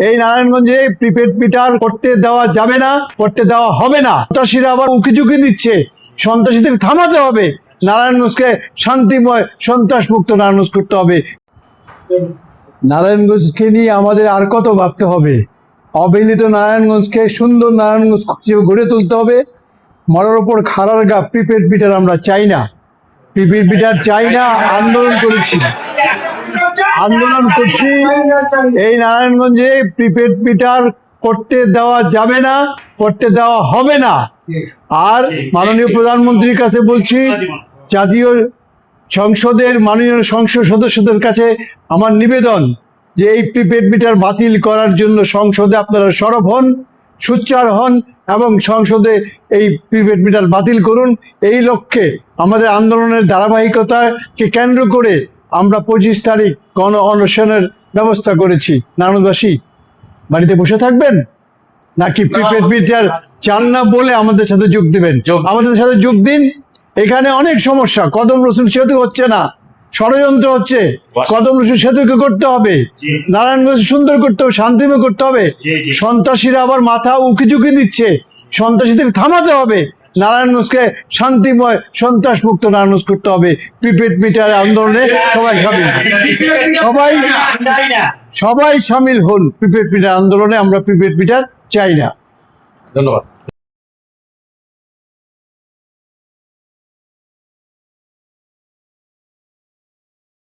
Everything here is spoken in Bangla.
এই নারায়ণগঞ্জে প্রিপেড মিটার করতে দেওয়া যাবে না, করতে দেওয়া হবে না। সন্ত্রাসীরা আবার উকিঝুঁকি দিচ্ছে, সন্ত্রাসীদের থামাতে হবে। নারায়ণগঞ্জকে শান্তিময় সন্ত্রাস মুক্ত নারায়ণগঞ্জ করতে হবে। নারায়ণগঞ্জকে নিয়ে আমাদের আর কত ভাবতে হবে। অবহেলিত নারায়ণগঞ্জকে সুন্দর নারায়ণগঞ্জ গড়ে তুলতে হবে। মরার ওপর খাড়ার গা প্রিপেড মিটার আমরা চাই না, প্রিপেড মিটার চাই না। আন্দোলন করছি, আন্দোলন করছি। এই নারায়ণগঞ্জে প্রিপেড মিটার করতে দেওয়া যাবে না, করতে দেওয়া হবে না। আর মাননীয় প্রধানমন্ত্রীর কাছে বলছি, জাতীয় সংসদের মাননীয় সংসদ সদস্যদের কাছে আমার নিবেদন যে এই প্রিপেড মিটার বাতিল করার জন্য সংসদে আপনারা সরব হন, সোচ্চার হন এবং সংসদে এই প্রিপেড মিটার বাতিল করুন। এই লক্ষ্যে আমাদের আন্দোলনের ধারাবাহিকতাকে কেন্দ্র করে আমরা 25 তারিখ গণ অনশনের ব্যবস্থা করেছি। নারায়ণগঞ্জবাসী বাড়িতে বসে থাকবেন নাকি প্রিপেড মিটার চান না বলে আমাদের সাথে যোগ দিবেন? আমাদের সাথে যোগ দিন। এখানে অনেক সমস্যা, কদম রসুল সেতু হচ্ছে না, ষড়যন্ত্র হচ্ছে। কদম রসুল সেতুকে করতে হবে, নারায়ণগঞ্জ সুন্দর করতে হবে, শান্তিময় করতে হবে। সন্ত্রাসীরা আবার মাথা উকিঝুঁকি দিচ্ছে, সন্ত্রাসীদের থামাতে হবে। নারায়ণগঞ্জকে শান্তিময় সন্ত্রাস মুক্ত নারায়ণগঞ্জ করতে হবে। প্রিপেড মিটার আন্দোলনে সবাই সামিল, সবাই সামিল হন প্রিপেড মিটার আন্দোলনে। আমরা প্রিপেড মিটার চাই না। ধন্যবাদ।